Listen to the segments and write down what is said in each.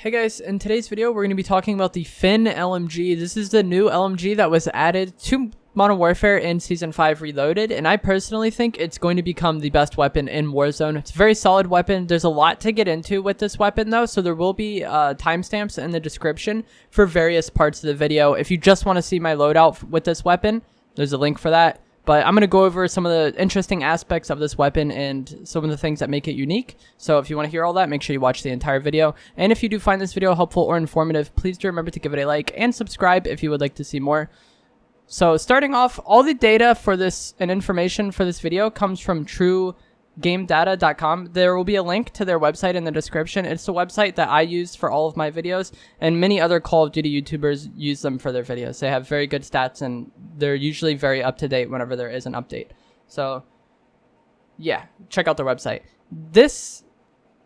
Hey guys, in today's video we're going to be talking about the FiNN LMG. This is the new LMG that was added to Modern Warfare in Season 5 Reloaded, and I personally think it's going to become the best weapon in Warzone. It's a very solid weapon. There's a lot to get into with this weapon though, so there will be timestamps in the description for various parts of the video. If you just want to see my loadout with this weapon, there's a link for that. But I'm going to go over some of the interesting aspects of this weapon and some of the things that make it unique. So if you want to hear all that, make sure you watch the entire video. And if you do find this video helpful or informative, please do remember to give it a like and subscribe if you would like to see more. So starting off, all the data for this and information for this video comes from truegamedata.com. There will be a link to their website in the description. It's the website that I use for all of my videos, and many other Call of Duty YouTubers use them for their videos. They have very good stats, and they're usually very up to date whenever there is an update. So yeah, check out their website. This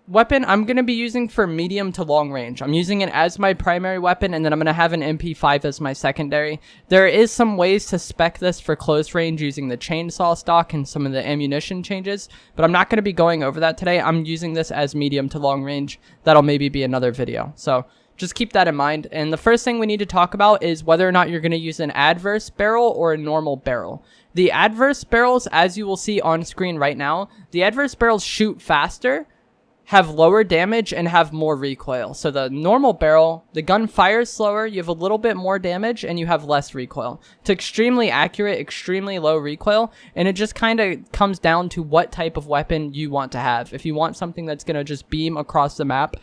weapon I'm going to be using for medium to long range. I'm using it as my primary weapon, and then I'm going to have an MP5 as my secondary. There is some ways to spec this for close range using the chainsaw stock and some of the ammunition changes, but I'm not going to be going over that today. I'm using this as medium to long range. That'll maybe be another video. So just keep that in mind. And the first thing we need to talk about is whether or not you're going to use an adverse barrel or a normal barrel. The adverse barrels, as you will see on screen right now, the adverse barrels shoot faster, have lower damage, and have more recoil. So the normal barrel, the gun fires slower, you have a little bit more damage, and you have less recoil. It's extremely accurate, extremely low recoil, and it just kind of comes down to what type of weapon you want to have. If you want something that's going to just beam across the map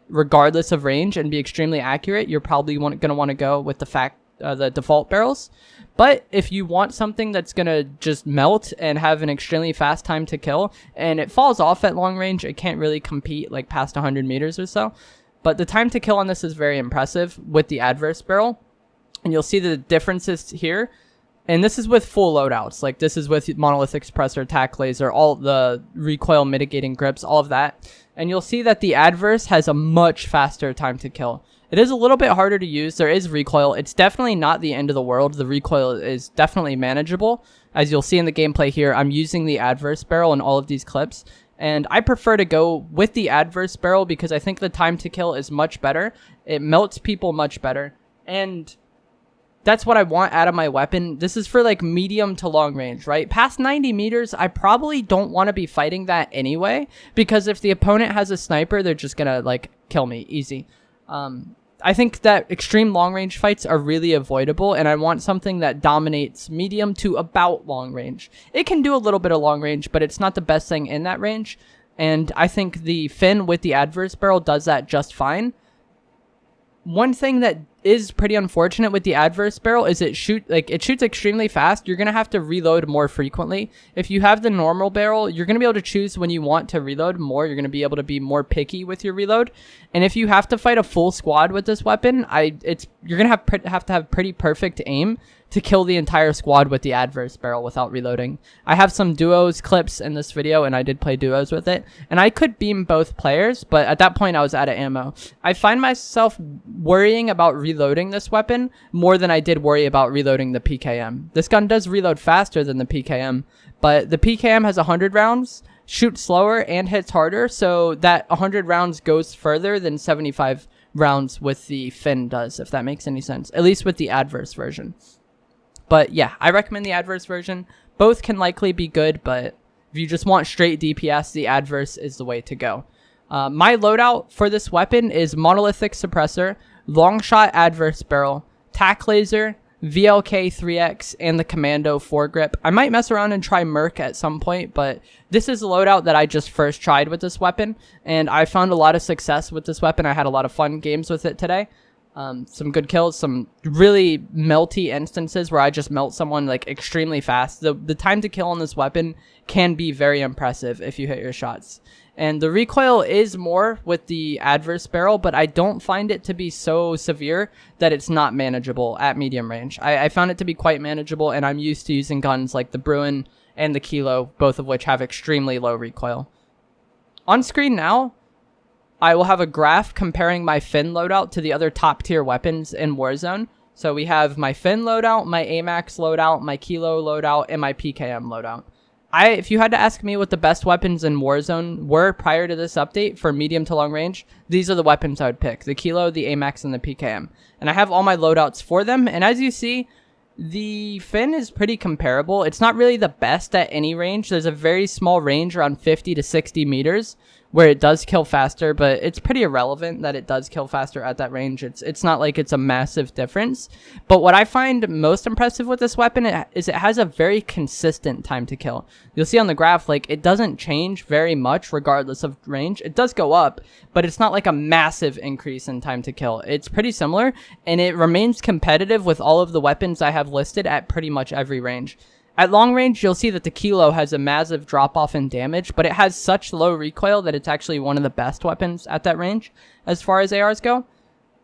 regardless of range and be extremely accurate, you're probably going to want to go with the default barrels. But if you want something that's going to just melt and have an extremely fast time to kill, and it falls off at long range, it can't really compete like past 100 meters or so. But the time to kill on this is very impressive with the adverse barrel. And you'll see the differences here. And this is with full loadouts. Like this is with monolithic suppressor, tac laser, all the recoil mitigating grips, all of that. And you'll see that the adverse has a much faster time to kill. It is a little bit harder to use. There is recoil. It's definitely not the end of the world. The recoil is definitely manageable. As you'll see in the gameplay here, I'm using the adverse barrel in all of these clips. And I prefer to go with the adverse barrel because I think the time to kill is much better. It melts people much better. And that's what I want out of my weapon. This is for like medium to long range, right? Past 90 meters, I probably don't want to be fighting that anyway. Because if the opponent has a sniper, they're just going to like kill me easy. I think that extreme long range fights are really avoidable, and I want something that dominates medium to about long range. It can do a little bit of long range, but it's not the best thing in that range, and I think the FiNN with the adverse barrel does that just fine. One thing that is pretty unfortunate with the adverse barrel is it shoots extremely fast. You're going to have to reload more frequently. If you have the normal barrel, you're going to be able to choose when you want to reload more. You're going to be able to be more picky with your reload. And if you have to fight a full squad with this weapon, you're going to have to have pretty perfect aim to kill the entire squad with the adverse barrel without reloading. I have some duos clips in this video, and I did play duos with it, and I could beam both players, but at that point I was out of ammo. I find myself worrying about reloading this weapon more than I did worry about reloading the PKM. This gun does reload faster than the PKM, but the PKM has 100 rounds, shoots slower, and hits harder, so that 100 rounds goes further than 75 rounds with the FiNN does, if that makes any sense, at least with the adverse version. But yeah, I recommend the adverse version. Both can likely be good, but if you just want straight DPS, the adverse is the way to go. My loadout for this weapon is monolithic suppressor, long shot adverse barrel, tac laser, VLK 3X, and the commando foregrip. I might mess around and try Merc at some point, but this is a loadout that I just first tried with this weapon, and I found a lot of success with this weapon. I had a lot of fun games with it today. Some good kills, some really melty instances where I just melt someone like extremely fast. The time to kill on this weapon can be very impressive if you hit your shots. And the recoil is more with the adverse barrel, but I don't find it to be so severe that it's not manageable at medium range. I found it to be quite manageable, and I'm used to using guns like the Bruen and the Kilo, both of which have extremely low recoil. On screen now, I will have a graph comparing my FiNN loadout to the other top tier weapons in Warzone. So we have my FiNN loadout, my AMAX loadout, my Kilo loadout, and my PKM loadout. if you had to ask me what the best weapons in Warzone were prior to this update for medium to long range, these are the weapons I would pick: the Kilo, the AMAX, and the PKM. And I have all my loadouts for them. And as you see, the FiNN is pretty comparable. It's not really the best at any range. There's a very small range around 50 to 60 meters where it does kill faster, but it's pretty irrelevant that it does kill faster at that range. It's not like it's a massive difference. But what I find most impressive with this weapon is it has a very consistent time to kill. You'll see on the graph, like, it doesn't change very much regardless of range. It does go up, but it's not like a massive increase in time to kill. It's pretty similar, and it remains competitive with all of the weapons I have listed at pretty much every range. At long range, you'll see that the Kilo has a massive drop-off in damage, but it has such low recoil that it's actually one of the best weapons at that range as far as ARs go.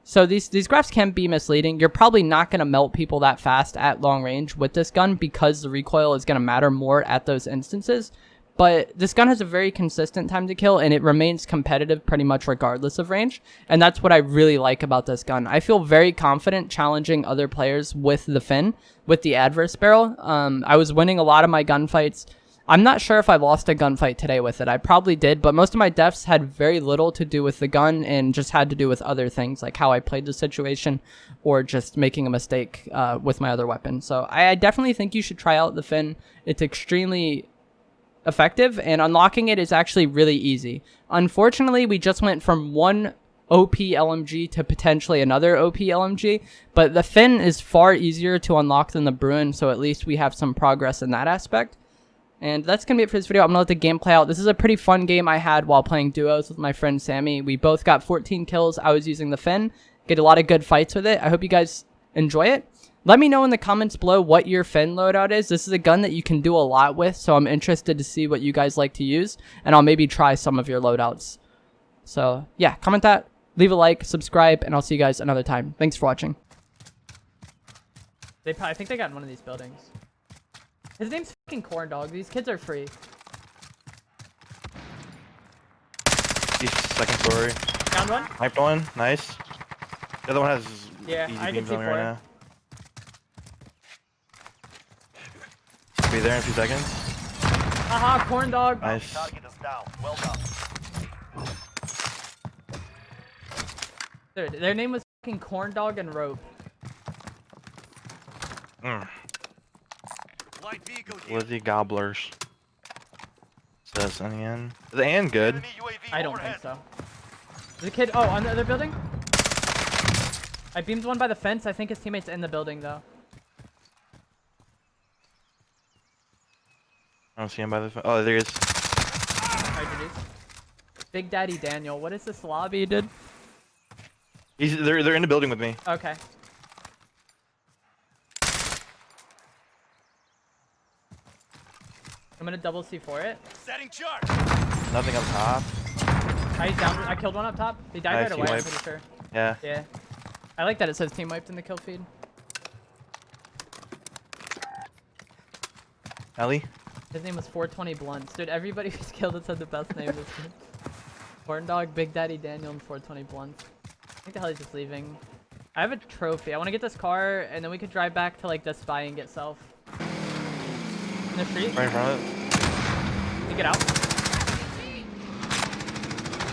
So these graphs can be misleading. You're probably not going to melt people that fast at long range with this gun because the recoil is going to matter more at those instances. But this gun has a very consistent time to kill, and it remains competitive pretty much regardless of range. And that's what I really like about this gun. I feel very confident challenging other players with the FiNN, with the adverse barrel. I was winning a lot of my gunfights. I'm not sure if I lost a gunfight today with it. I probably did, but most of my deaths had very little to do with the gun and just had to do with other things, like how I played the situation or just making a mistake with my other weapon. So I definitely think you should try out the FiNN. It's extremely effective, and unlocking it is actually really easy. Unfortunately, we just went from one OP LMG to potentially another OP LMG, but the FiNN is far easier to unlock than the bruen, so at least we have some progress in that aspect. And that's gonna be it for this video. I'm gonna let the game play out. This is a pretty fun game I had while playing duos with my friend Sammy. We both got 14 kills. I was using the FiNN, get a lot of good fights with it. I hope you guys enjoy it. Let me know in the comments below what your FiNN loadout is. This is a gun that you can do a lot with, so I'm interested to see what you guys like to use, and I'll maybe try some of your loadouts. So yeah, comment that, leave a like, subscribe, and I'll see you guys another time. Thanks for watching. I think they got in one of these buildings. His name's fucking Corn Dog. These kids are free. He's second story. Found one. Sniped one. Nice. The other one has I can see on me right now. Should be there in a few seconds. Haha, Corn Dog. Nice. Target is down. Well done. Their name was fucking Corn Dog and Rope. Light vehicle here. Lizzie Gobblers. Says in the end. Is the end good? Enemy UAV I don't overhead. think so. There's a kid. Oh, on the other building? I beamed one by the fence. I think his teammate's in the building, though. I don't see him by the. Oh, there he is. Alright, Denise. Big Daddy Daniel. What is this lobby, dude? They're in the building with me. Okay. I'm gonna double C4 it. Setting charge. Nothing up top. He's down. I killed one up top. He died right Nice, away, team I'm wipe. pretty sure. Yeah. Yeah. I like that it says team wiped in the kill feed. Ellie? His name was 420 Blunts. Dude, everybody who's killed it said the best name was Corn Dog, Big Daddy Daniel, and 420 Blunts. I think the hell he's just leaving. I have a trophy. I want to get this car, and then we could drive back to, like, the spy and get self. In the street. Right in front of it. You get out.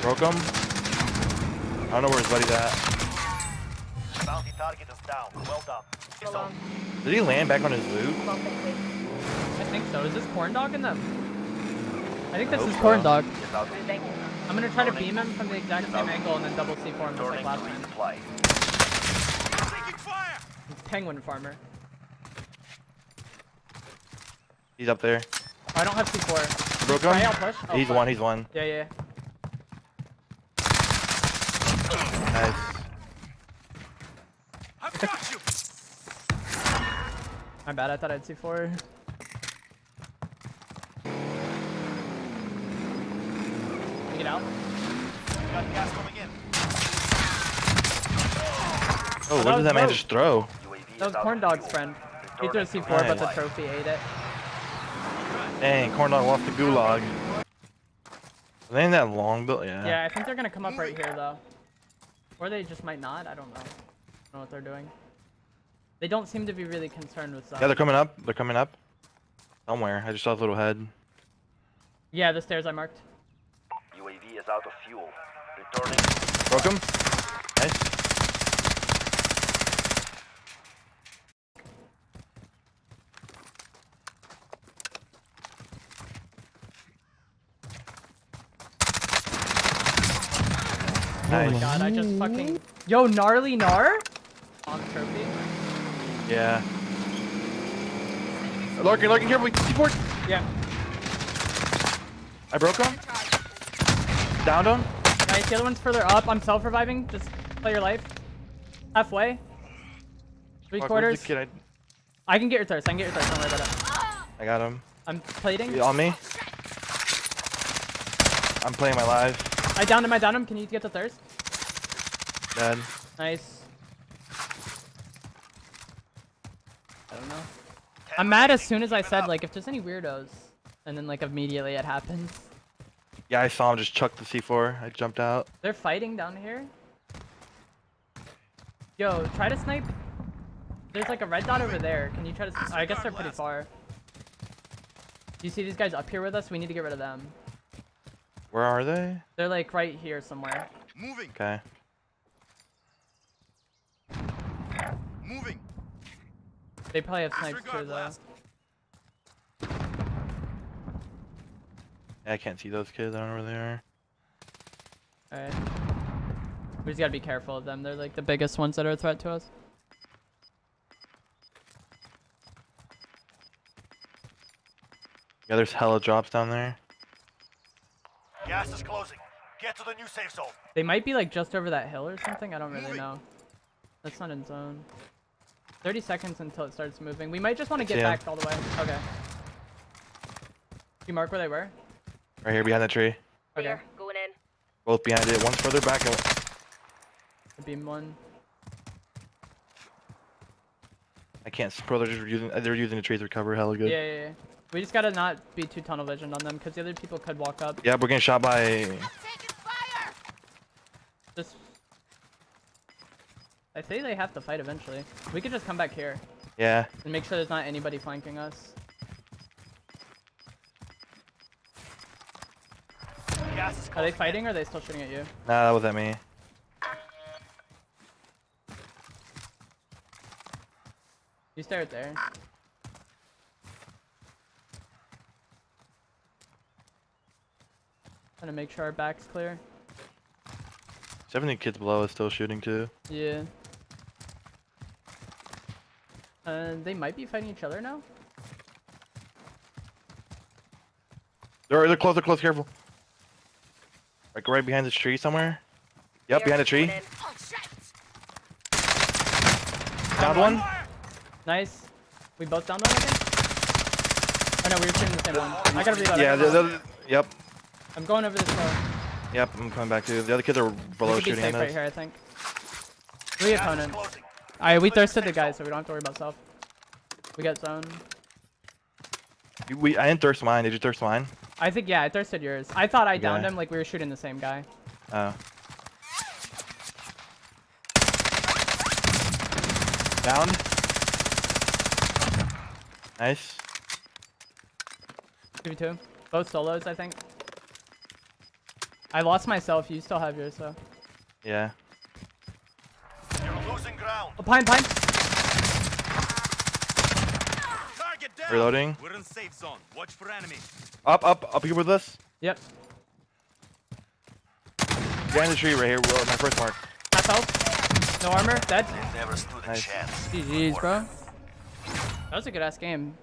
Broke him. I don't know where his buddy's at. Bounty target is down. Well done. It's Hold on. on. Did he land back on his loot? I think so. Is this Corn Dog in them? I think this Hope is so. Corn Dog. Get out. I'm gonna try to beam him from the exact same angle and then double C4 him just like Turning last to time. resupply. Taking fire. Penguin Farmer. He's up there. Oh, I don't have C4. Broke Try him? out push. Oh, He's fuck. one, he's one. Yeah, yeah. Nice. I've got you. My bad, I thought I had C4. You get out. Got gas coming in. Oh, what that did was that man broke. just throw? UAV That was is Corn out Dog's of friend. fuel. He threw a Returning C4, to but the Nice. trophy ate it. Dang, corn dog off the gulag. They ain't that long, but yeah. Yeah, I think they're gonna come up right here, though. Or they just might not. I don't know. I don't know what they're doing. They don't seem to be really concerned with Yeah, stuff. they're coming up. They're coming up. Somewhere. I just saw his little head. Yeah, the stairs I marked. UAV is out of fuel. Returning. Broke him. Nice. Oh my god, I just fucking... Yo, gnarly gnar? On trophy? Yeah. Larkin, careful. C4. Yeah. I broke him. Downed him. Nice, the other one's further up. I'm self-reviving. Just play your life. Halfway. Three Fuck, quarters. where's the kid? I can get your thirst. Don't worry about it. I got him. I'm plating. On me. I'm playing my live. I downed him. Can you get the thirst? Dead. Nice. I don't know. I'm mad as soon as I said, like, if there's any weirdos. And then, like, immediately it happens. Yeah, I saw him just chuck the C4. I jumped out. They're fighting down here. Yo, try to snipe. There's, like, a red dot over there. Can you try to... I guess they're pretty far. Do you see these guys up here with us? We need to get rid of them. Where are they? They're, like, right here somewhere. Moving. Okay. Moving. They probably have snipes too, Disregard though. blast. Yeah, I can't see those kids. I don't know where they are. Alright. We just gotta be careful of them. They're, like, the biggest ones that are a threat to us. Yeah, there's hella drops down there. Gas is closing. Get to the new safe zone. They might be, like, just over that hill or something. I don't really know. That's not in zone. 30 seconds until it starts moving. We might just want to get Yeah. back all the way. Okay. You mark where they were? Right here behind the tree. Okay. Here, going in. Both behind it. One's further back. And The beam one. I can't. Bro, they're using the trees to recover hella good. Yeah. We just gotta not be too tunnel visioned on them because the other people could walk up. Yeah, we're getting shot by. Just. I say they have to fight eventually. We could just come back here Yeah. and make sure there's not anybody flanking us. Gas is Are they closing. fighting or are they still shooting at you? Nah, that was at me. You stay right there. Trying to make sure our back's clear. 70 kids below is still shooting too. Yeah. They might be fighting each other now. They're close. They're close. Careful. Like right behind this tree somewhere. Yep, Here, behind the tree. going in. Downed one. Nice. We both downed one, I think? Oh no, we were shooting the same one. I gotta reload. Yeah. I gotta reload. Yep. I'm going over this hill. Yep. I'm coming back to. The other kids are below We should be shooting safe at right us. here, I think. 3 Gas is opponents. closing. Alright, we thirsted the guys, so we don't have to worry about self. We got zone. I didn't thirst mine. Did you thirst mine? I think, yeah, I thirsted yours. I thought I downed Okay. him like we were shooting the same guy. Oh. Down. Nice. 2v2. Both solos, I think. I lost myself. You still have yours, so. Yeah. You're losing ground. Oh, pine. Target down. Reloading. We're in safe zone. Watch for enemy. Up here with us. Yep. Behind the tree right here. Well, my first mark. Half health. No armor. Dead. Never stood a Nice. chance. GG's, bro. That was a good ass game.